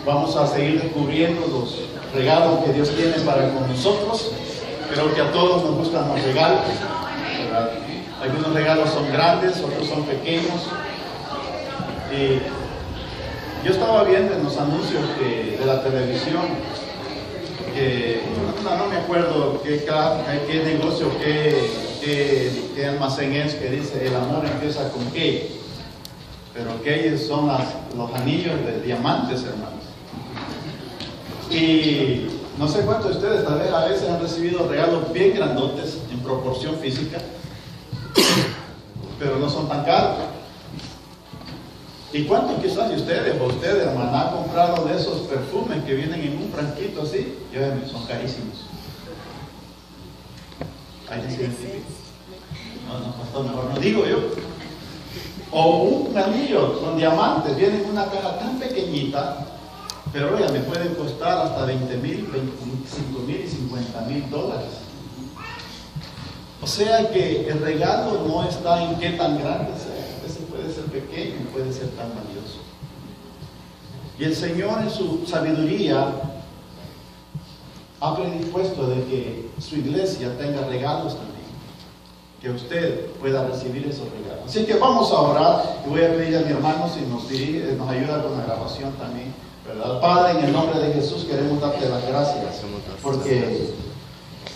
Vamos a seguir descubriendo los regalos que Dios tiene para con nosotros. Creo que a todos nos gustan los regalos, ¿verdad? Algunos regalos son grandes, otros son pequeños. Yo estaba viendo en los anuncios de la televisión que no me acuerdo qué negocio, qué almacén es, que dice el amor empieza con qué, pero qué son los anillos de diamantes, hermanos. Y no sé cuántos de ustedes tal vez a veces han recibido regalos bien grandotes en proporción física, pero no son tan caros. ¿Y cuántos quizás de ustedes o ustedes, hermano, han comprado de esos perfumes que vienen en un frasquito así? Son carísimos. ¿Hay que identificar? No, pastor, mejor no digo yo. O un anillo con diamantes, viene en una caja tan pequeñita, pero oiga, me pueden costar hasta 20,000, 25,000 y 50,000 dólares. O sea que el regalo no está en qué tan grande sea. Ese puede ser pequeño y puede ser tan valioso. Y el Señor en su sabiduría ha predispuesto de que su iglesia tenga regalos también, que usted pueda recibir esos regalos. Así que vamos a orar y voy a pedir a mi hermano si nos ayuda con la grabación también, ¿verdad? Padre, en el nombre de Jesús queremos darte las gracias porque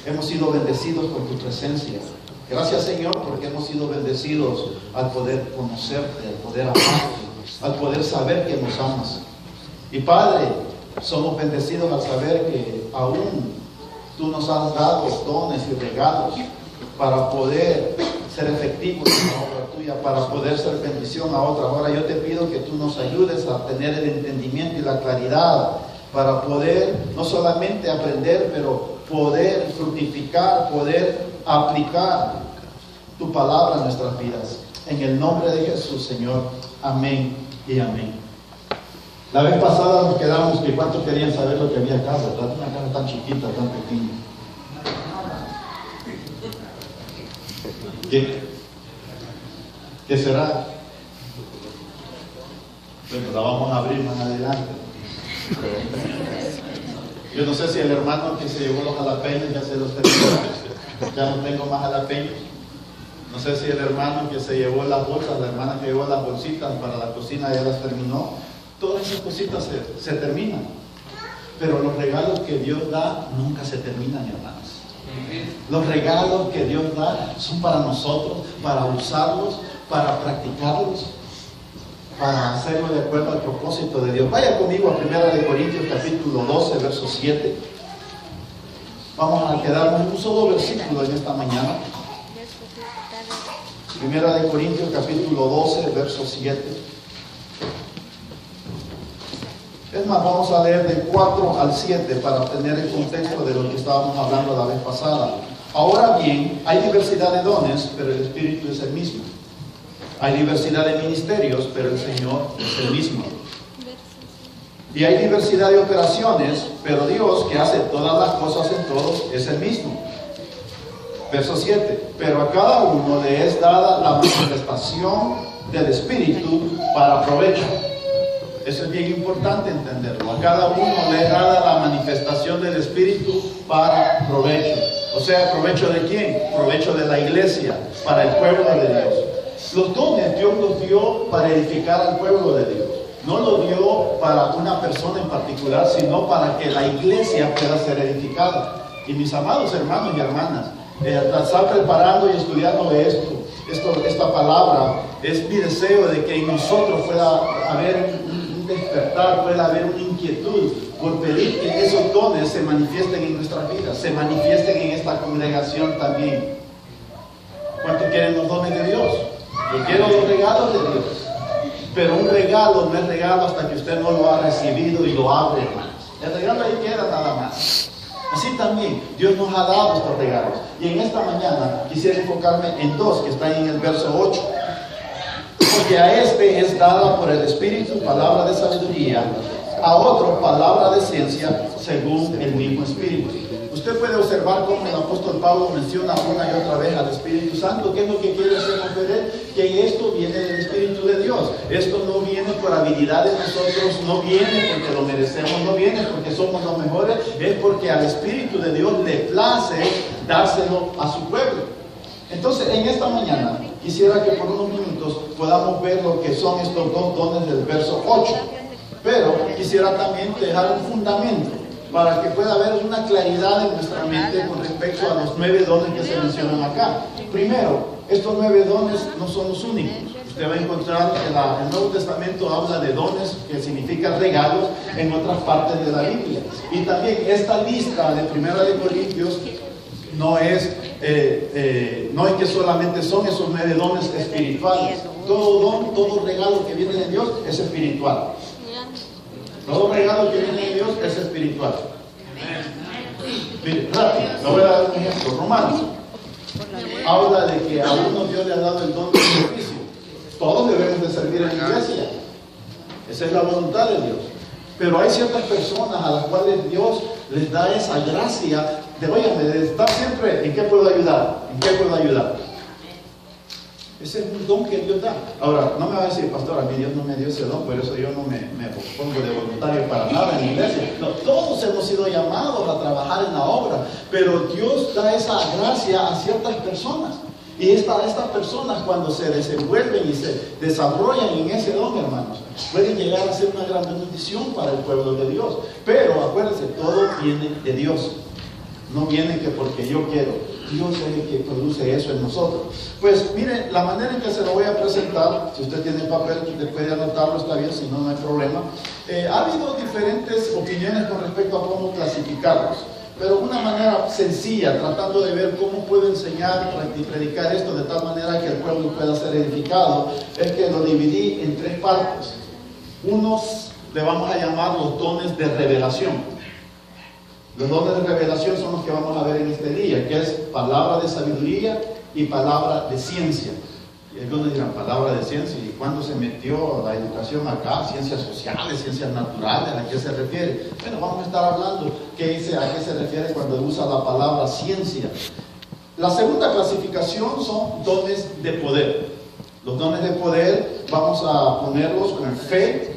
hemos sido bendecidos con tu presencia. Gracias, Señor, porque hemos sido bendecidos al poder conocerte, al poder amarte, al poder saber que nos amas. Y Padre, somos bendecidos al saber que aún tú nos has dado dones y regalos para poder ser efectivos en la obra tuya, para poder ser bendición a otras. Ahora yo te pido que tú nos ayudes a tener el entendimiento y la claridad para poder no solamente aprender, pero poder fructificar, poder aplicar tu palabra en nuestras vidas. En el nombre de Jesús, Señor. Amén y amén. La vez pasada nos quedamos que cuántos querían saber lo que había acá, ¿verdad? Una casa tan chiquita, tan pequeña. ¿Qué será? Bueno, la vamos a abrir más adelante. Yo no sé si el hermano que se llevó los jalapeños ya se los terminó. Ya no tengo más jalapeños. No sé si el hermano que se llevó las bolsas, la hermana que llevó las bolsitas para la cocina ya las terminó. Todas esas cositas se terminan. Pero los regalos que Dios da nunca se terminan, hermanos. Los regalos que Dios da son para nosotros, para usarlos, para practicarlos, para hacerlo de acuerdo al propósito de Dios. Vaya conmigo a 1 Corintios capítulo 12, verso 7. Vamos a quedarnos en un solo versículo en esta mañana. 1 Corintios capítulo 12, verso 7. Es más, vamos a leer del 4 al 7 para tener el contexto de lo que estábamos hablando la vez pasada. Ahora bien, hay diversidad de dones, pero el Espíritu es el mismo. Hay diversidad de ministerios, pero el Señor es el mismo. Y hay diversidad de operaciones, pero Dios, que hace todas las cosas en todos, es el mismo. Verso 7. Pero a cada uno le es dada la manifestación del Espíritu para provecho. Eso es bien importante entenderlo. A cada uno le es dada la manifestación del Espíritu para provecho. O sea, ¿provecho de quién? Provecho de la iglesia, para el pueblo de Dios. Los dones Dios los dio para edificar al pueblo de Dios. No lo dio para una persona en particular, sino para que la iglesia pueda ser edificada. Y mis amados hermanos y hermanas, al estar preparando y estudiando esta palabra, es mi deseo de que en nosotros pueda haber un despertar, pueda haber una inquietud por pedir que esos dones se manifiesten en nuestras vidas, se manifiesten en esta congregación también. ¿Cuántos quieren los dones de Dios? Yo quiero los regalos de Dios. Pero un regalo no es regalo hasta que usted no lo ha recibido y lo abre, hermanos. El regalo ahí queda nada más. Así también, Dios nos ha dado estos regalos. Y en esta mañana quisiera enfocarme en dos que están en el verso 8. Porque a este es dada por el Espíritu palabra de sabiduría, a otro palabra de ciencia según el mismo Espíritu. usted puede observar cómo el apóstol Pablo menciona una y otra vez al Espíritu Santo. ¿Qué es lo que quiere hacernos ver? Que esto viene del Espíritu de Dios. Esto no viene por habilidad de nosotros, no viene porque lo merecemos, no viene porque somos los mejores, es porque al Espíritu de Dios le place dárselo a su pueblo. Entonces, en esta mañana, quisiera que por unos minutos podamos ver lo que son estos dos dones del verso 8. Pero quisiera también dejar un fundamento para que pueda haber una claridad en nuestra mente con respecto a los 9 dones que se mencionan acá. Primero, estos 9 dones no son los únicos. Usted va a encontrar que el Nuevo Testamento habla de dones que significan regalos en otras partes de la Biblia. Y también esta lista de 1 de Corintios no es que solamente son esos 9 dones espirituales. Todo don, todo regalo que viene de Dios es espiritual. Todo regalo que viene de Dios es espiritual. Mire, rápido, le voy a dar un ejemplo. Romanos habla de que a uno Dios le ha dado el don del servicio. Todos debemos de servir en la iglesia. Esa es la voluntad de Dios. Pero hay ciertas personas a las cuales Dios les da esa gracia de estar siempre, ¿en qué puedo ayudar? ¿En qué puedo ayudar? Ese es un don que Dios da. Ahora, no me va a decir, pastor, a mí Dios no me dio ese don, por eso yo no me pongo de voluntario para nada en la iglesia. No, todos hemos sido llamados a trabajar en la obra, pero Dios da esa gracia a ciertas personas. Y estas personas, cuando se desenvuelven y se desarrollan en ese don, hermanos, pueden llegar a ser una gran bendición para el pueblo de Dios. Pero acuérdense, todo viene de Dios. No viene que porque yo quiero. Dios es el que produce eso en nosotros. Pues mire, la manera en que se lo voy a presentar, si usted tiene papel, usted puede anotarlo, está bien, si no, no hay problema. Ha habido diferentes opiniones con respecto a cómo clasificarlos. Pero una manera sencilla, tratando de ver cómo puedo enseñar y predicar esto de tal manera que el pueblo pueda ser edificado, es que lo dividí en 3 partes. Unos le vamos a llamar los dones de revelación. Los dones de revelación son los que vamos a ver en este día, que es palabra de sabiduría y palabra de ciencia. Y algunos dirán, palabra de ciencia, ¿y cuándo se metió la educación acá? Ciencias sociales, ciencias naturales, ¿a qué se refiere? Bueno, vamos a estar hablando a qué se refiere cuando usa la palabra ciencia. La segunda clasificación son dones de poder. Los dones de poder vamos a ponerlos con fe,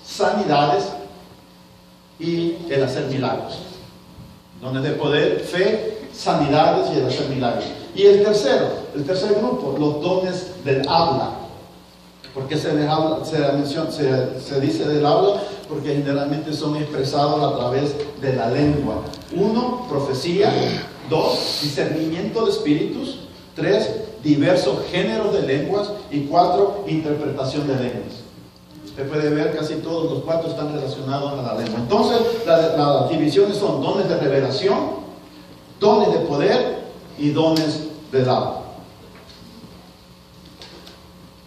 sanidades y el hacer milagros. Dones de poder, fe, sanidades y el hacer milagros. Y el tercer grupo, los dones del habla. ¿Por qué se dice del habla? Porque generalmente son expresados a través de la lengua. 1, profecía. 2, discernimiento de espíritus. 3, diversos géneros de lenguas. Y 4, interpretación de lenguas. Usted puede ver casi todos los 4 están relacionados a la lengua. Entonces, las divisiones son dones de revelación, dones de poder y dones del habla.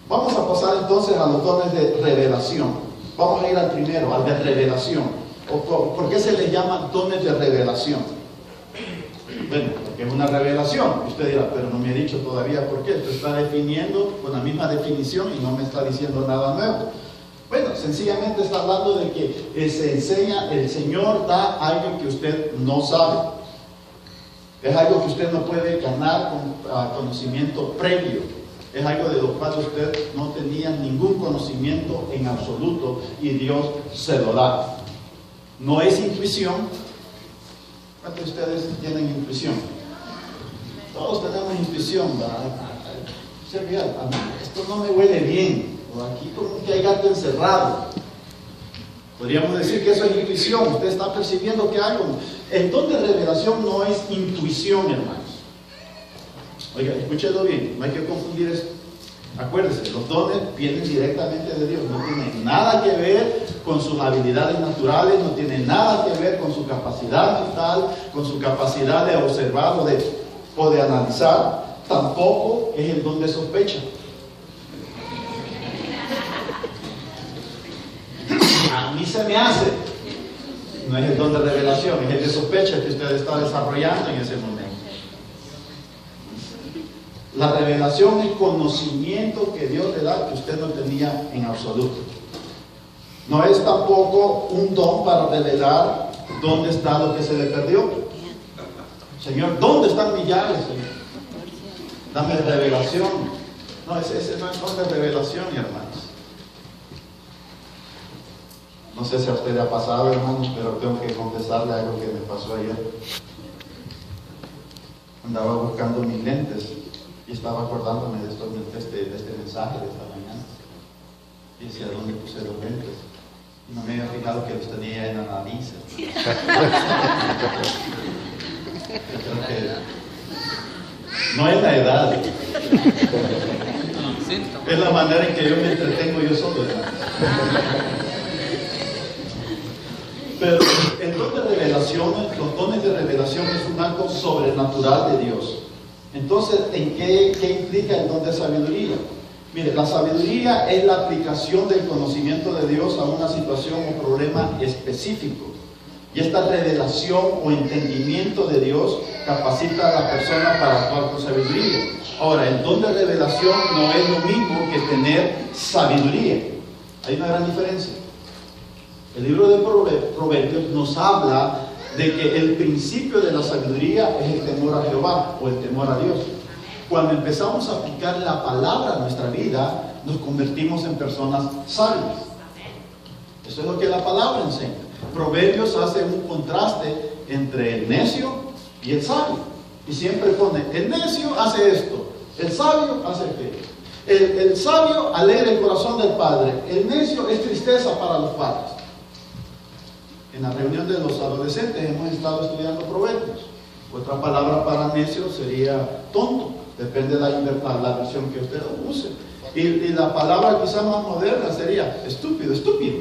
Vamos a pasar entonces a los dones de revelación. Vamos a ir al primero, al de revelación. ¿Por qué se les llama dones de revelación? Bueno, porque es una revelación. Usted dirá, pero no me ha dicho todavía por qué. Usted está definiendo con la misma definición y no me está diciendo nada nuevo. Bueno, sencillamente está hablando de que se enseña, el Señor da algo que usted no sabe. Es algo que usted no puede ganar con conocimiento previo. Es algo de lo cual usted no tenía ningún conocimiento en absoluto y Dios se lo da. No es intuición. ¿Cuántos de ustedes tienen intuición? Todos tenemos intuición, ¿verdad? Esto no me huele bien. O aquí como que hay gato encerrado. Podríamos decir que eso es intuición. Usted está percibiendo que algo. El don de revelación no es intuición, hermanos. Oiga, escúchelo bien, no hay que confundir esto. Acuérdense, los dones vienen directamente de Dios. No tienen nada que ver con sus habilidades naturales, no tienen nada que ver con su capacidad mental, con su capacidad de observar o de analizar. Tampoco es el don de sospecha. A mí se me hace. No es el don de revelación, es el de sospecha que usted está desarrollando en ese momento. La revelación es conocimiento que Dios le da que usted no tenía en absoluto. No es tampoco un don para revelar dónde está lo que se le perdió. Señor, ¿dónde están mis llaves, Señor? Dame revelación. No, ese no es don de revelación, hermanos. No sé si a usted le ha pasado, hermanos, pero tengo que confesarle algo que me pasó ayer. Andaba buscando mis lentes y estaba acordándome de este mensaje de esta mañana. Y decía, ¿dónde puse los lentes? Y no me había fijado que los tenía en la nariz. Creo que no es la edad, es la manera en que yo me entretengo yo solo, hermano. Pero el don de revelación, los dones de revelación es un acto sobrenatural de Dios. Entonces, ¿en qué implica el don de sabiduría? Mire, la sabiduría es la aplicación del conocimiento de Dios a una situación o problema específico. Y esta revelación o entendimiento de Dios capacita a la persona para actuar con sabiduría. Ahora, el don de revelación no es lo mismo que tener sabiduría. Hay una gran diferencia. El libro de Proverbios nos habla de que el principio de la sabiduría es el temor a Jehová o el temor a Dios. Cuando empezamos a aplicar la palabra a nuestra vida, nos convertimos en personas sabias. Eso es lo que la palabra enseña. Proverbios hace un contraste entre el necio y el sabio. Y siempre pone, el necio hace esto, el sabio hace aquello. El sabio alegra el corazón del padre, el necio es tristeza para los padres. En la reunión de los adolescentes hemos estado estudiando Proverbios. Otra palabra para necio sería tonto, depende de la versión que usted use. Y la palabra quizá más moderna sería estúpido, estúpido.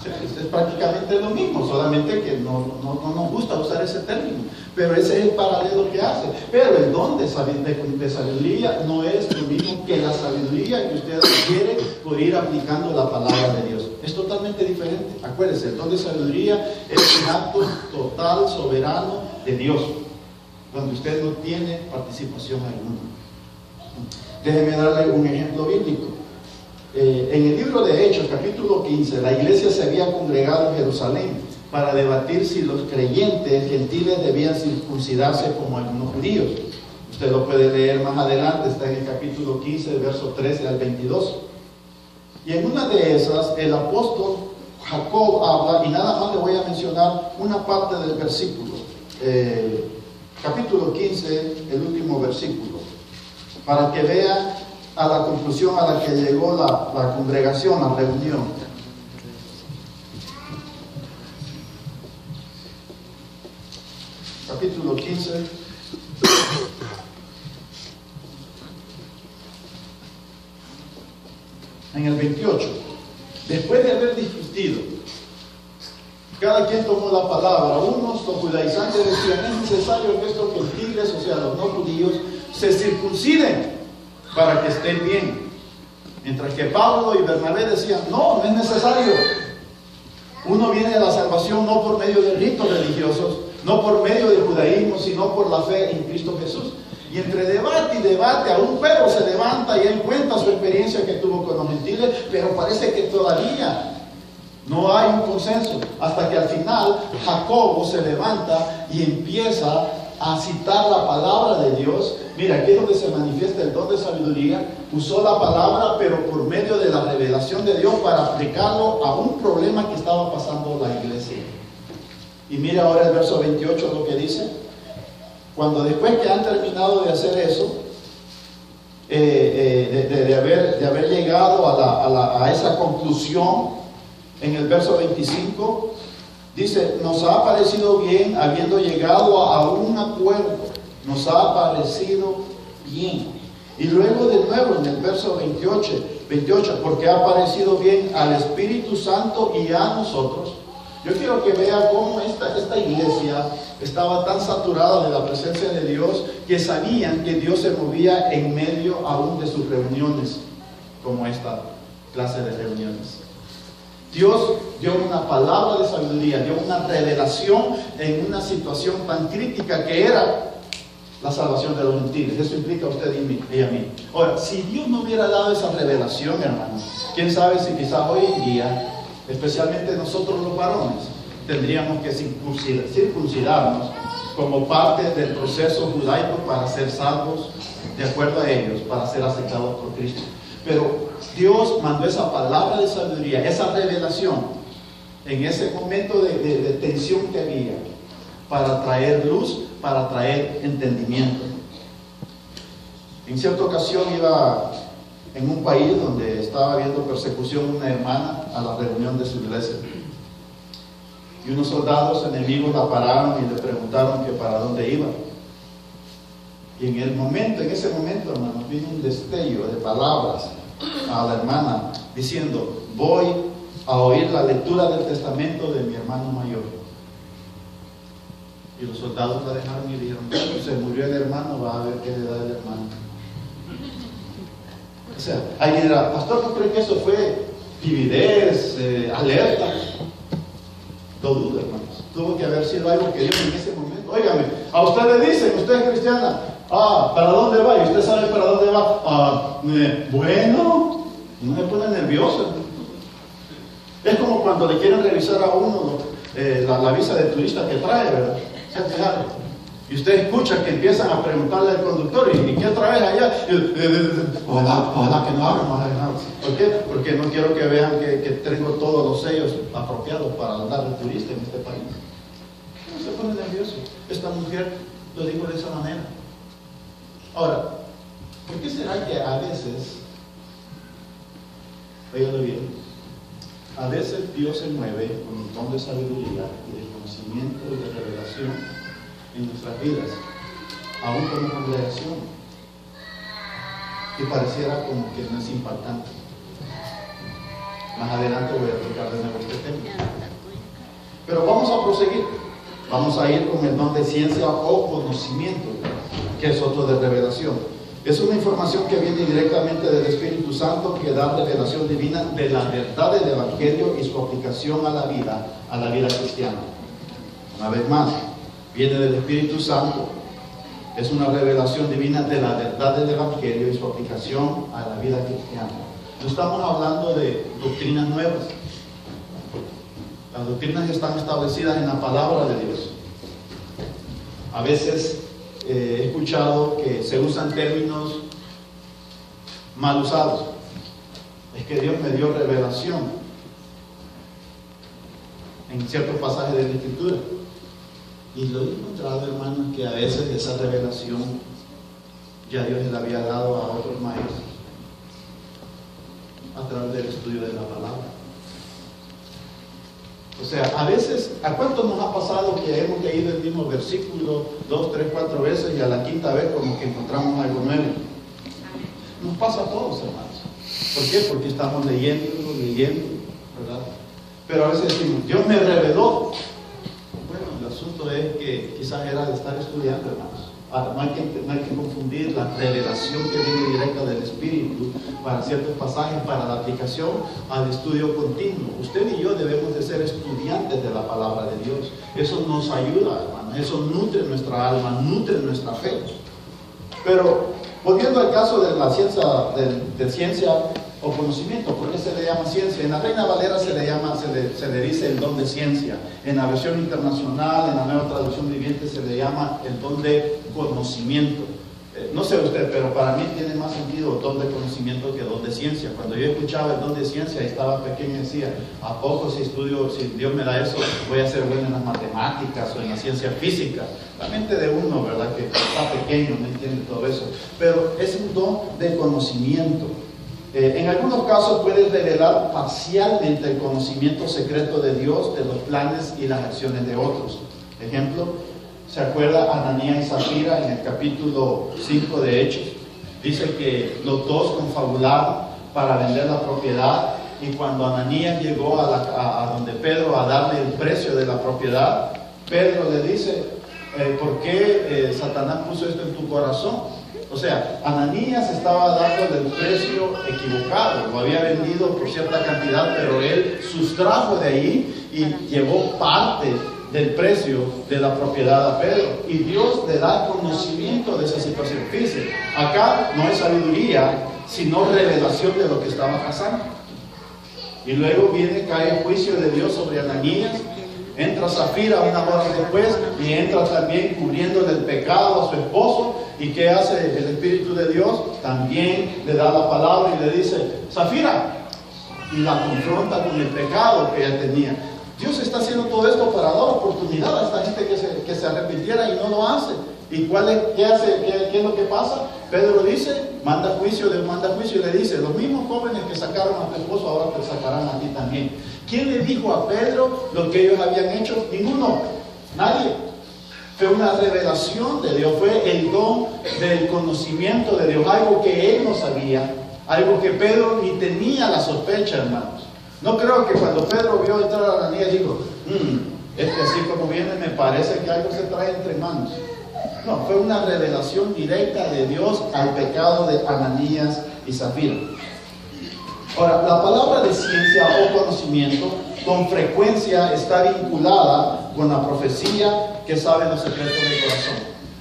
Es prácticamente lo mismo, solamente que no nos gusta usar ese término, pero ese es el paralelo que hace. Pero el don de sabiduría no es lo mismo que la sabiduría que usted adquiere por ir aplicando la palabra de Dios. Es totalmente diferente. Acuérdense, el don de sabiduría es un acto total, soberano de Dios, donde usted no tiene participación alguna. Déjeme darle un ejemplo bíblico. En el libro de Hechos, capítulo 15, la iglesia se había congregado en Jerusalén para debatir si los creyentes gentiles debían circuncidarse como algunos judíos. Usted lo puede leer más adelante, está en el capítulo 15, verso 13 al 22. Y en una de esas, el apóstol Jacob habla, y nada más le voy a mencionar una parte del versículo. Capítulo 15, el último versículo, para que vean a la conclusión a la que llegó la congregación, la reunión. Capítulo 15. En el 28. Después de haber discutido, cada quien tomó la palabra. Unos, los judaizantes, decían, es necesario que estos gentiles, o sea, los no judíos, se circunciden para que estén bien. Mientras que Pablo y Bernabé decían, no es necesario. Uno viene a la salvación no por medio de ritos religiosos, no por medio del judaísmo, sino por la fe en Cristo Jesús. Y entre debate y debate, aún Pedro se levanta y él cuenta su experiencia que tuvo con los gentiles, pero parece que todavía no hay un consenso, hasta que al final Jacobo se levanta y empieza a citar la palabra de Dios. Mira, aquí es donde se manifiesta el don de sabiduría. Usó la palabra, pero por medio de la revelación de Dios para aplicarlo a un problema que estaba pasando la iglesia. Y mira ahora el verso 28 lo que dice. Cuando después que han terminado de hacer eso, de haber llegado a esa conclusión, en el verso 25 dice, nos ha parecido bien, habiendo llegado a un acuerdo, nos ha parecido bien. Y luego de nuevo en el verso 28, porque ha parecido bien al Espíritu Santo y a nosotros. Yo quiero que vea cómo esta iglesia estaba tan saturada de la presencia de Dios que sabían que Dios se movía en medio aún de sus reuniones, como esta clase de reuniones. Dios dio una palabra de sabiduría, dio una revelación en una situación tan crítica que era la salvación de los gentiles. Eso implica a usted y a mí. Ahora, si Dios no hubiera dado esa revelación, hermanos, quién sabe si quizás hoy en día, especialmente nosotros los varones, tendríamos que circuncidarnos como parte del proceso judaico para ser salvos de acuerdo a ellos, para ser aceptados por Cristo. Pero Dios mandó esa palabra de sabiduría, esa revelación, en ese momento de tensión que había, para traer luz, para traer entendimiento. En cierta ocasión iba en un país donde estaba habiendo persecución una hermana a la reunión de su iglesia. Y unos soldados enemigos la pararon y le preguntaron que para dónde iba. Y en ese momento, hermanos, vino un destello de palabras a la hermana diciendo: voy a oír la lectura del testamento de mi hermano mayor. Y los soldados la dejaron y dijeron: se murió el hermano, va a ver qué le da el hermano. O sea, alguien dirá: pastor, ¿no cree que eso fue timidez, alerta? Lo dudo, hermanos. Tuvo que haber sido algo que Dios en ese momento. Óigame, a usted le dicen: usted es cristiana, ¿para dónde va? Y usted sabe para dónde va. Bueno, no me pone nervioso. Es como cuando le quieren revisar a uno la visa de turista que trae, ¿verdad? Y usted escucha que empiezan a preguntarle al conductor: ¿y qué traes allá? Ojalá que no hagan más de nada. ¿Por qué? Porque no quiero que vean que tengo todos los sellos apropiados para andar de turista en este país. No se pone nervioso. Esta mujer lo dijo de esa manera. Ahora, ¿por qué será que a veces, óigalo bien, a veces Dios se mueve con un don de sabiduría y de conocimiento y de revelación en nuestras vidas, aún como congregación, que pareciera como que no es impactante? Más adelante voy a tocar de nuevo este tema. Pero vamos a proseguir. Vamos a ir con el don de ciencia o conocimiento, que es otro de revelación. Es una información que viene directamente del Espíritu Santo, que da revelación divina de la verdad del Evangelio y su aplicación a la vida cristiana. Una vez más, viene del Espíritu Santo. Es una revelación divina de la verdad del Evangelio y su aplicación a la vida cristiana. No estamos hablando de doctrinas nuevas. Las doctrinas están establecidas en la palabra de Dios. A veces he escuchado que se usan términos mal usados. Es que Dios me dio revelación en ciertos pasajes de la Escritura. Y lo he encontrado, hermanos, que a veces esa revelación ya Dios le había dado a otros maestros a través del estudio de la palabra. O sea, a veces, ¿a cuántos nos ha pasado que hemos leído el mismo versículo 2, 3, 4 veces y a la quinta vez como que encontramos algo nuevo? Nos pasa a todos, hermanos. ¿Por qué? Porque estamos leyendo, ¿verdad? Pero a veces decimos: Dios me reveló. Bueno, el asunto es que quizás era de estar estudiando, hermanos. No hay que confundir la revelación que viene directa del Espíritu para ciertos pasajes, para la aplicación al estudio continuo. Usted y yo debemos de ser estudiantes de la palabra de Dios. Eso nos ayuda, hermanos. Eso nutre nuestra alma, nutre nuestra fe. Pero volviendo al caso de la ciencia, de ciencia o conocimiento, ¿por qué se le llama ciencia? En la Reina Valera se le dice el don de ciencia. En la versión internacional, en la Nueva Traducción Viviente, se le llama el don de conocimiento. No sé usted, pero para mí tiene más sentido don de conocimiento que don de ciencia. Cuando yo escuchaba el don de ciencia y estaba pequeño, decía: ¿a poco si Dios me da eso, voy a ser bueno en las matemáticas o en la ciencia física? La mente de uno, ¿verdad?, que está pequeño, no entiende todo eso. Pero es un don de conocimiento. En algunos casos puede revelar parcialmente el conocimiento secreto de Dios, de los planes y las acciones de otros. Ejemplo, ¿se acuerda Ananías y Zafira en el capítulo 5 de Hechos? Dice que los dos confabularon para vender la propiedad, y cuando Ananías llegó a donde Pedro a darle el precio de la propiedad, Pedro le dice: ¿por qué Satanás puso esto en tu corazón? O sea, Ananías estaba dando el precio equivocado, lo había vendido por cierta cantidad, pero él sustrajo de ahí y llevó parte del precio de la propiedad a Pedro. Y Dios le da conocimiento de esa situación. Fíjense, acá no es sabiduría, sino revelación de lo que estaba pasando. Y luego cae el juicio de Dios sobre Ananías, Entra Zafira una hora después y entra también cubriéndole el pecado a su esposo. ¿Y qué hace el Espíritu de Dios? También le da la palabra y le dice, Zafira, y la confronta con el pecado que ella tenía. Dios está haciendo todo esto para dar oportunidad a esta gente que se arrepintiera y no lo hace. ¿Y qué hace? ¿Qué es lo que pasa? Pedro dice, manda juicio y le dice, los mismos jóvenes que sacaron a tu esposo ahora te sacarán a ti también. ¿Quién le dijo a Pedro lo que ellos habían hecho? Ninguno, nadie. Fue una revelación de Dios, fue el don del conocimiento de Dios, algo que él no sabía, algo que Pedro ni tenía la sospecha, hermanos. No creo que cuando Pedro vio entrar a Ananías dijo, así como viene me parece que algo se trae entre manos. No, fue una revelación directa de Dios al pecado de Ananías y Zafira. Ahora, la palabra de ciencia o conocimiento con frecuencia está vinculada con la profecía que sabe los secretos del corazón.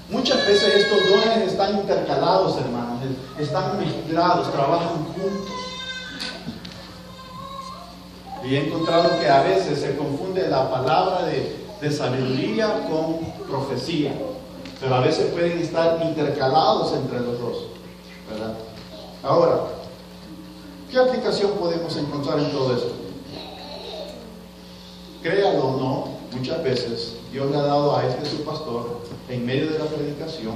Muchas veces estos dones están intercalados, hermanos, están mezclados, trabajan juntos. Y he encontrado que a veces se confunde la palabra de sabiduría con profecía. Pero a veces pueden estar intercalados entre los dos, ¿verdad? Ahora, ¿qué aplicación podemos encontrar en todo esto? Créalo o no, muchas veces Dios le ha dado a su pastor, en medio de la predicación,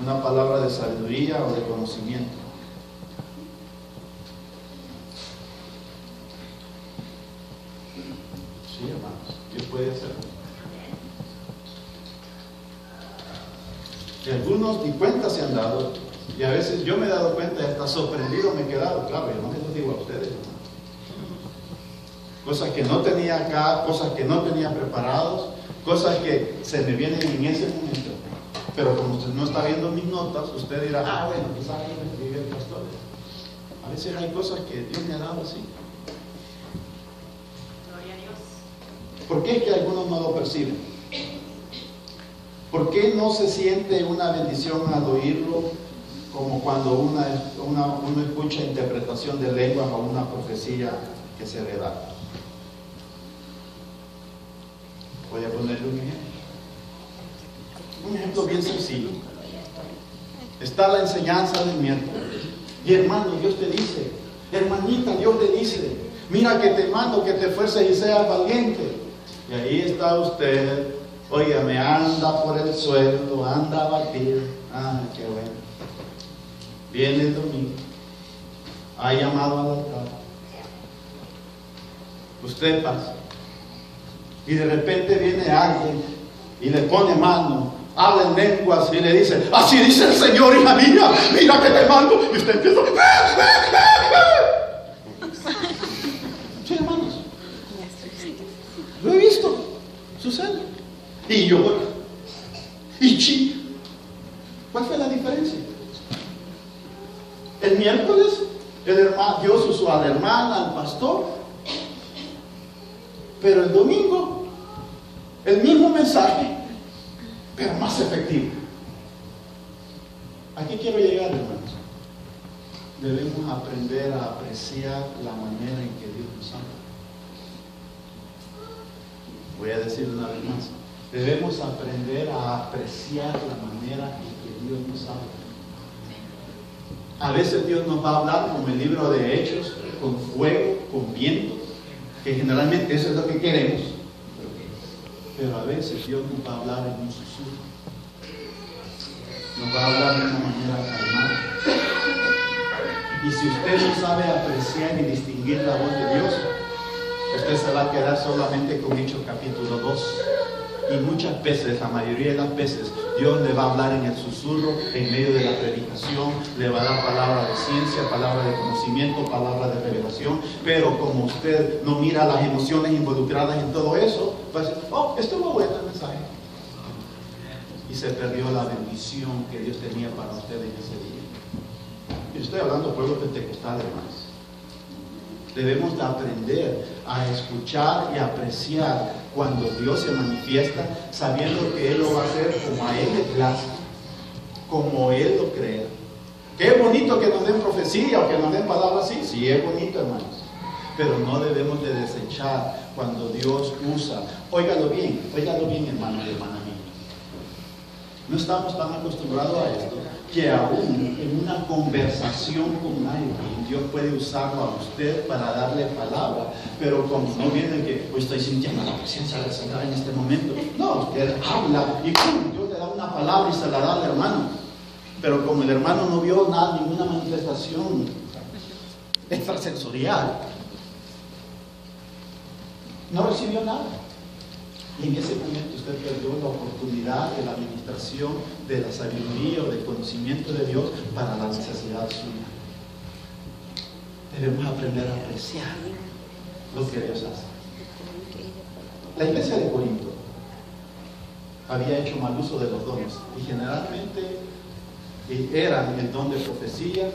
una palabra de sabiduría o de conocimiento. Sí, hermanos, Dios puede hacerlo. Y algunos ni cuenta se han dado, y a veces yo me he dado cuenta y hasta sorprendido me he quedado. Claro, yo no se los digo a ustedes, hermanos. Cosas que no tenía acá, cosas que no tenía preparados, cosas que se me vienen en ese momento. Pero como usted no está viendo mis notas, usted dirá, bueno, quizás ahí me escribió el pastor. A veces hay cosas que Dios me ha dado así. Gloria a Dios. ¿Por qué es que algunos no lo perciben? ¿Por qué no se siente una bendición al oírlo como cuando uno escucha interpretación de lenguas o una profecía que se le da? Voy a ponerle un ejemplo. Un ejemplo bien sencillo. Está la enseñanza del miércoles. Y hermano, Dios te dice, hermanita, Dios te dice, mira que te mando que te esfuerces y seas valiente. Y ahí está usted. Oiga, me anda por el suelo, anda abatido. Qué bueno. Viene el domingo. Ha llamado al altar. Usted pasa. Y de repente viene alguien y le pone mano, habla en lenguas y le dice, así dice el Señor, hija mía, mira que te mando. Y usted empieza. Sí, hermanos. Lo he visto. Sucede. Y yo, ¿cuál fue la diferencia? El miércoles, Dios usó a la hermana, al pastor, pero el domingo, el mismo mensaje, pero más efectivo. Aquí quiero llegar, hermanos. Debemos aprender a apreciar la manera en que Dios nos ama. Voy a decir una vez más. Debemos aprender a apreciar la manera en que Dios nos habla. A veces Dios nos va a hablar como el libro de Hechos, con fuego, con viento, que generalmente eso es lo que queremos. Pero a veces Dios nos va a hablar en un susurro. Nos va a hablar de una manera calmada. Y si usted no sabe apreciar y distinguir la voz de Dios, usted se va a quedar solamente con Hechos capítulo 2. Y muchas veces, la mayoría de las veces, Dios le va a hablar en el susurro, en medio de la predicación, le va a dar palabra de ciencia, palabra de conocimiento, palabra de revelación, pero como usted no mira las emociones involucradas en todo eso, va a decir, estuvo bueno el mensaje. Y se perdió la bendición que Dios tenía para usted en ese día. Y estoy hablando del pueblo pentecostal, hermanos. Debemos de aprender a escuchar y apreciar cuando Dios se manifiesta, sabiendo que Él lo va a hacer como a Él le place, como Él lo crea. Qué bonito que nos den profecía o que nos den palabras así. Sí, es bonito, hermanos. pero no debemos de desechar cuando Dios usa. Óigalo bien, hermano y hermana mía. No estamos tan acostumbrados a esto, que aún en una conversación con alguien, Dios puede usarlo a usted para darle palabra, pero como no viene que pues estoy sintiendo la presencia del Señor en este momento, no, usted habla y ¡pum! Dios le da una palabra y se la da al hermano, pero como el hermano no vio nada, ninguna manifestación extrasensorial, no recibió nada. Y en ese momento usted perdió la oportunidad de la administración, de la sabiduría o del conocimiento de Dios para la necesidad suya. Debemos aprender a apreciar lo que Dios hace. La iglesia de Corinto había hecho mal uso de los dones y generalmente eran el don de profecía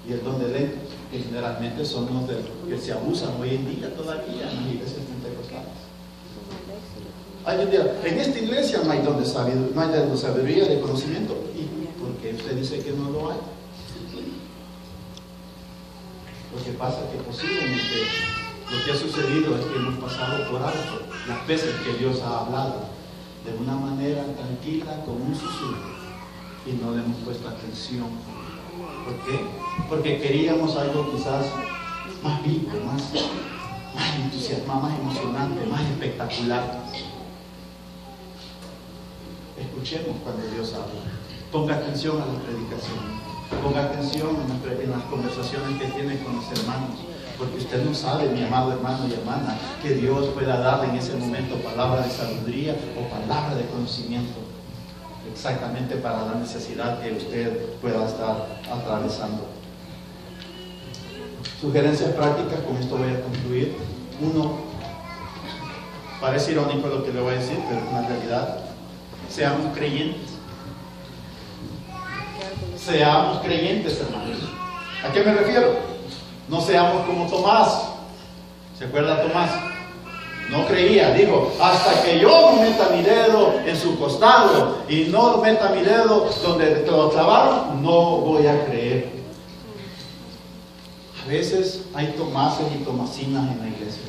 y el don de lenguas, que generalmente son los que se abusan hoy en día todavía en las iglesias pentecostales. Alguien dirá, en esta iglesia no hay don de sabiduría, de conocimiento. ¿Y por qué usted dice que no lo hay? Lo que pasa es que posiblemente lo que ha sucedido es que hemos pasado por alto las veces que Dios ha hablado de una manera tranquila, con un susurro, y no le hemos puesto atención. ¿Por qué? Porque queríamos algo quizás más vivo, más entusiasmado, más emocionante, más espectacular. Escuchemos cuando Dios habla. Ponga atención a las predicaciones. Ponga atención en las conversaciones que tiene con los hermanos. Porque usted no sabe, mi amado hermano y hermana, que Dios pueda darle en ese momento palabra de sabiduría o palabra de conocimiento. Exactamente para la necesidad que usted pueda estar atravesando. Sugerencias prácticas, con esto voy a concluir. Uno, parece irónico lo que le voy a decir, pero es una realidad. Seamos creyentes. Seamos creyentes, hermanos. ¿A qué me refiero? No seamos como Tomás. ¿Se acuerda Tomás? No creía, dijo, hasta que yo no meta mi dedo en su costado y no meta mi dedo donde lo clavaron, no voy a creer. A veces hay Tomases y Tomasinas en la iglesia.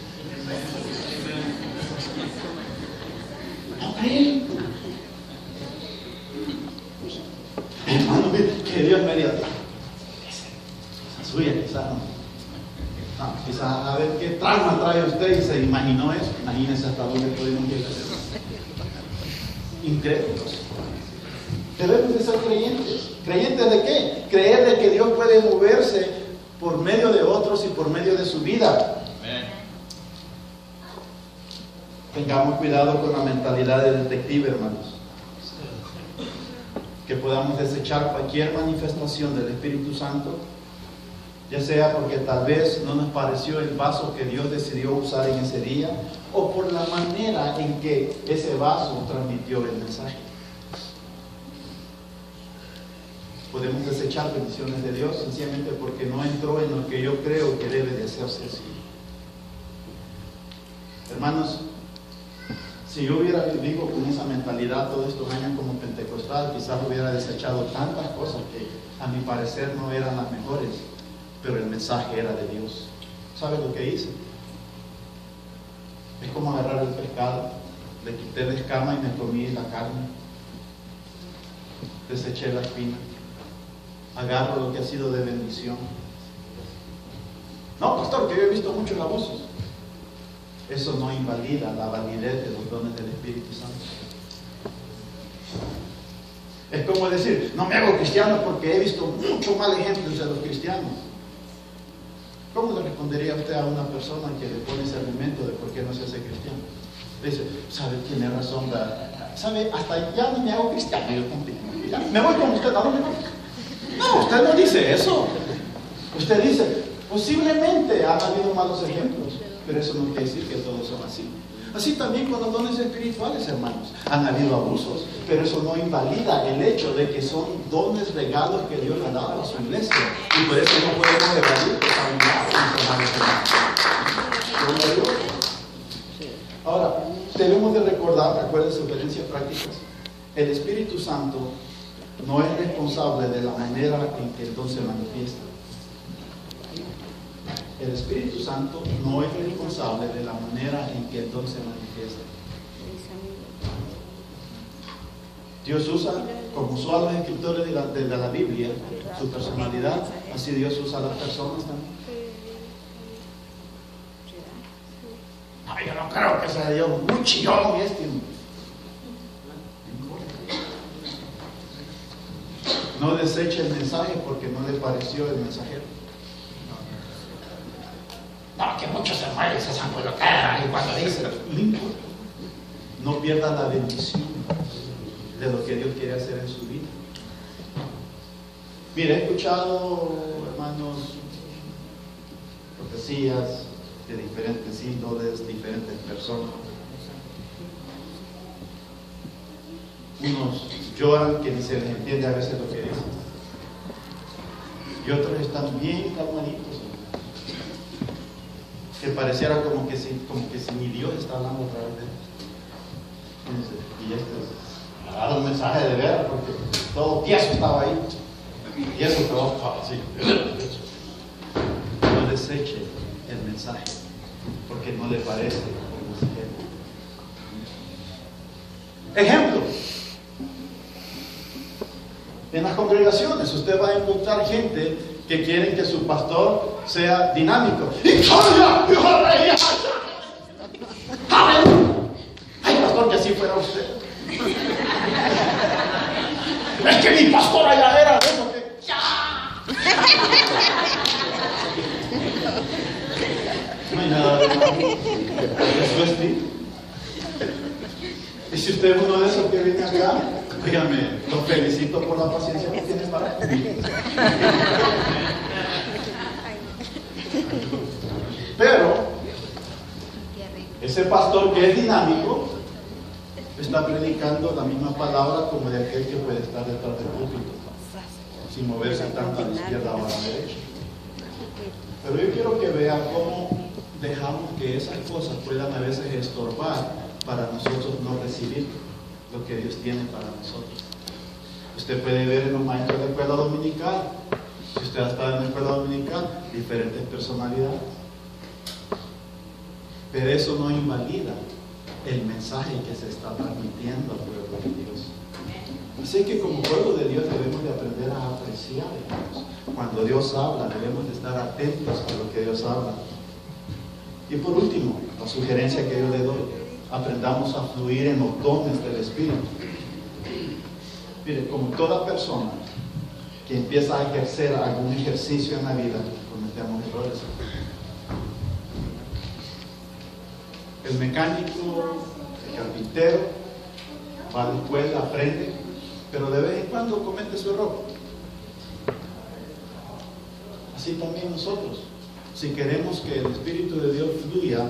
No creen. Hermano, que Dios me diga, esa suya quizás no, quizás a ver qué trauma trae usted y se imaginó eso. Imagínense hasta dónde podemos llegar. Incrédulos. Debemos de ser creyentes. ¿Creyentes de qué? Creer de que Dios puede moverse por medio de otros y por medio de su vida. Amén. Tengamos cuidado con la mentalidad de detective, hermanos. Que podamos desechar cualquier manifestación del Espíritu Santo, ya sea porque tal vez no nos pareció el vaso que Dios decidió usar en ese día, o por la manera en que ese vaso transmitió el mensaje. Podemos desechar bendiciones de Dios sencillamente porque no entró en lo que yo creo que debe de hacerse así. Hermanos, si yo hubiera vivido con esa mentalidad todos estos años como pentecostal, quizás hubiera desechado tantas cosas que a mi parecer no eran las mejores, pero el mensaje era de Dios. ¿Sabe lo que hice? Es como agarrar el pescado, le quité la escama y me comí la carne, deseché la espina, agarro lo que ha sido de bendición. No, pastor, que yo he visto muchos abusos. Eso no invalida la validez de los dones del Espíritu Santo. Es como decir, no me hago cristiano porque he visto mucho mal ejemplos de los cristianos. ¿Cómo le respondería usted a una persona que le pone ese argumento de por qué no se hace cristiano? Le dice, sabe, tiene razón, sabe, hasta ya no me hago cristiano, yo también. Me voy con usted, ¿a dónde voy? No, usted no dice eso. Usted dice, posiblemente han habido malos ejemplos, pero eso no quiere decir que todos son así. Así también con los dones espirituales, hermanos. Han habido abusos, pero eso no invalida el hecho de que son dones, regalos que Dios le ha dado a su iglesia. Y por eso no podemos evadir que están hermanos. Ahora, debemos de recordar, recuerden sugerencias prácticas, el Espíritu Santo no es responsable de la manera en que el don se manifiesta. El Espíritu Santo no es responsable de la manera en que el don se manifiesta. Dios usa, como usan los escritores de la Biblia, su personalidad, así Dios usa a las personas también. Ay, yo no creo que sea Dios muy chillón y no deseche el mensaje porque no le pareció el mensajero. No, que muchos hermanos se zampolotean y cuando dicen, no importa. No pierda la bendición de lo que Dios quiere hacer en su vida. Mire, he escuchado, hermanos, profecías de diferentes índoles, diferentes personas. Unos lloran que ni se les entiende a veces lo que dicen. Y otros están bien calmaditos, que pareciera como que si ni Dios está hablando a través de ellos. Y agarra un mensaje de veras porque todo tieso estaba ahí. Y eso todo así. No deseche el mensaje porque no le parece el mensajero. Ejemplo. En las congregaciones usted va a encontrar gente que quieren que su pastor sea dinámico. Ay, pastor, que así fuera usted. Es que mi pastor allá era de eso que no hay nada de malo. Eso es ti. Y si usted es uno de esos que viene acá, dígame, lo felicito por la paciencia que tienes para conmigo. Pero ese pastor que es dinámico está predicando la misma palabra como de aquel que puede estar detrás del púlpito, sin moverse tanto a la izquierda o a la derecha. Pero yo quiero que vea cómo dejamos que esas cosas puedan a veces estorbar para nosotros no recibir lo que Dios tiene para nosotros. Usted puede ver en los maestros de escuela dominical, si usted ha estado en la escuela dominical, diferentes personalidades. Pero eso no invalida el mensaje que se está transmitiendo al pueblo de Dios. Así que como pueblo de Dios debemos de aprender a apreciar, hermanos. Cuando Dios habla, debemos de estar atentos a lo que Dios habla. Y por último, la sugerencia que yo le doy, aprendamos a fluir en los dones del Espíritu. Mire, como toda persona que empieza a ejercer algún ejercicio en la vida, cometemos errores. El mecánico, el carpintero, va a la escuela, aprende, pero de vez en cuando comete su error. Así también nosotros, si queremos que el Espíritu de Dios fluya,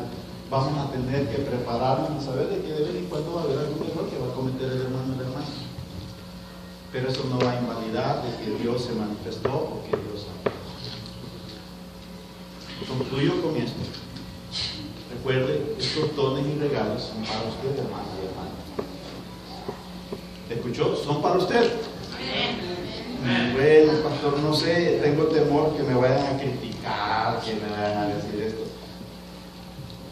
vamos a tener que prepararnos y saber de que de vez en cuando va a haber algún error que va a cometer el hermano o la hermana. Pero eso no va a invalidar de que Dios se manifestó o que Dios habló. Concluyo con esto. Recuerde, estos dones y regalos son para usted, hermano y hermana. ¿Escuchó? Son para usted. Bueno, pastor, no sé, tengo temor que me vayan a criticar, que me vayan a decir esto.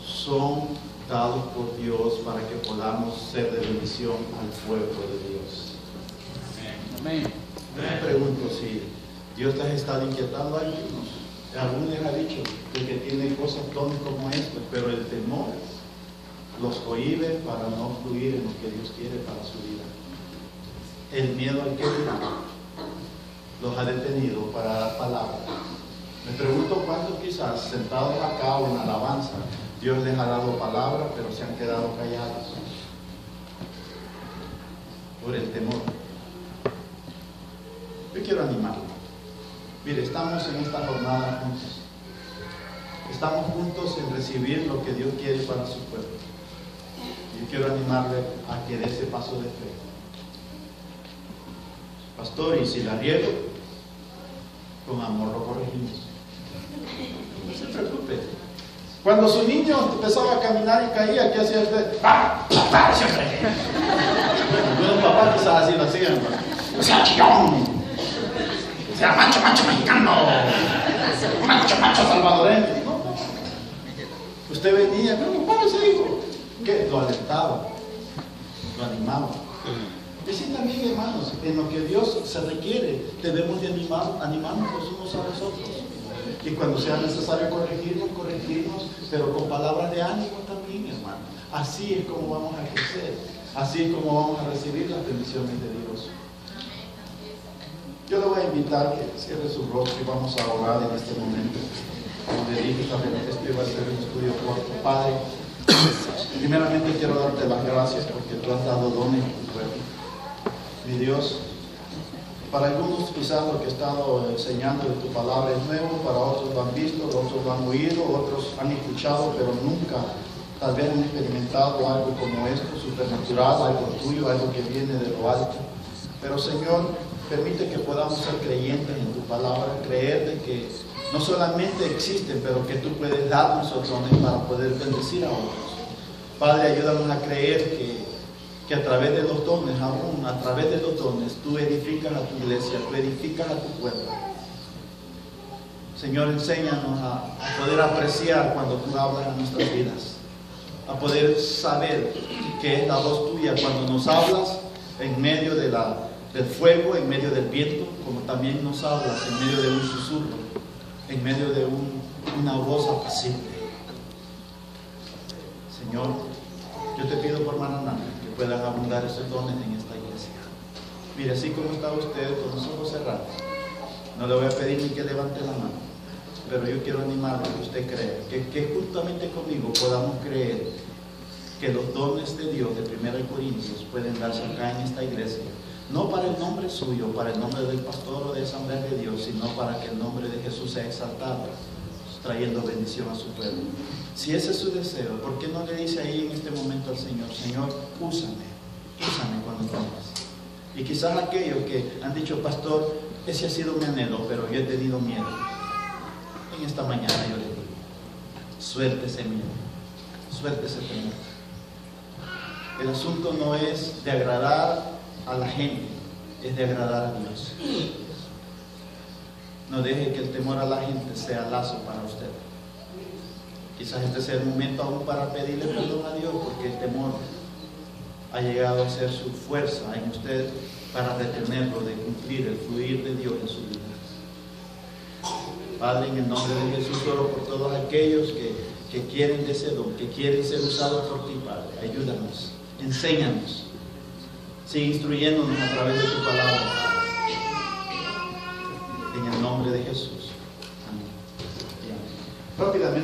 Son dados por Dios para que podamos ser de bendición al pueblo de Dios. Amén. Yo me pregunto si Dios te ha estado inquietando a algunos. Algunos les ha dicho de que tienen cosas dones como estos, pero el temor los cohíbe para no fluir en lo que Dios quiere para su vida. El miedo al que dirán los ha detenido para dar palabras. Me pregunto cuántos quizás sentados acá o en alabanza, Dios les ha dado palabras, pero se han quedado callados por el temor. Yo quiero animarlo. Mire, estamos en esta jornada juntos. Estamos juntos en recibir lo que Dios quiere para su pueblo. Yo quiero animarle a que dé ese paso de fe. Pastor, y si la riego, con amor lo corregimos. No se preocupe. Cuando su niño empezaba a caminar y caía, ¿qué hacía usted? ¡Papá! Siempre. Algunos papás quizás así lo hacían. O sea, chillón. O sea, macho mexicano. Macho salvadoreño. No, Usted venía, pero ¿cuál es ese hijo? ¿Qué? Lo alentaba, lo animaba. Y así también, hermanos, en lo que Dios se requiere, debemos de animarnos los unos a los otros. Y cuando sea necesario corregirnos, pero con palabras de ánimo también, hermano. Así es como vamos a crecer, así es como vamos a recibir las bendiciones de Dios. Yo le voy a invitar que cierre su rostro y vamos a orar en este momento. Como le dije, esto iba a ser un estudio corto. Padre, primeramente quiero darte las gracias porque tú has dado dones a tu pueblo. Mi Dios, para algunos quizás lo que he estado enseñando de tu palabra es nuevo, para otros lo han visto, otros lo han oído, otros han escuchado, pero nunca tal vez han experimentado algo como esto, supernatural, algo tuyo, algo que viene de lo alto. Pero Señor, permite que podamos ser creyentes en tu palabra, creer de que no solamente existen, pero que tú puedes darnos los dones para poder bendecir a otros. Padre, ayúdanos a creer que a través de los dones, aún a través de los dones, tú edificas a tu iglesia, tú edificas a tu pueblo. Señor, enséñanos a poder apreciar cuando tú hablas en nuestras vidas, a poder saber que es la voz tuya cuando nos hablas en medio del fuego, en medio del viento, como también nos hablas en medio de un susurro, en medio de una voz apacible. Señor, yo te pido por Maranata que puedan abundar esos dones en esta iglesia. Mire, así como está usted con los ojos cerrados, no le voy a pedir ni que levante la mano, pero yo quiero animarle a que usted crea, que justamente conmigo podamos creer que los dones de Dios de 1 Corintios pueden darse acá en esta iglesia, no para el nombre suyo, para el nombre del pastor o de Asamblea de Dios, sino para que el nombre de Jesús sea exaltado, trayendo bendición a su pueblo. Si ese es su deseo, ¿por qué no le dice ahí en este momento al Señor, Señor, úsame cuando tomas? Y quizás aquellos que han dicho, pastor, ese ha sido mi anhelo, pero yo he tenido miedo. En esta mañana yo le digo, suelte ese miedo, suelte ese temor. El asunto no es de agradar a la gente, es de agradar a Dios. No deje que el temor a la gente sea lazo para usted. Quizás este sea el momento aún para pedirle perdón a Dios, porque el temor ha llegado a ser su fuerza en usted para retenerlo de cumplir el fluir de Dios en su vida. Padre, en el nombre de Jesús, oro por todos aquellos que quieren de ese don, que quieren ser usados por ti, Padre. Ayúdanos, enséñanos, sigue instruyéndonos a través de tu palabra, Padre. En el nombre de Jesús. Amén. Rápidamente.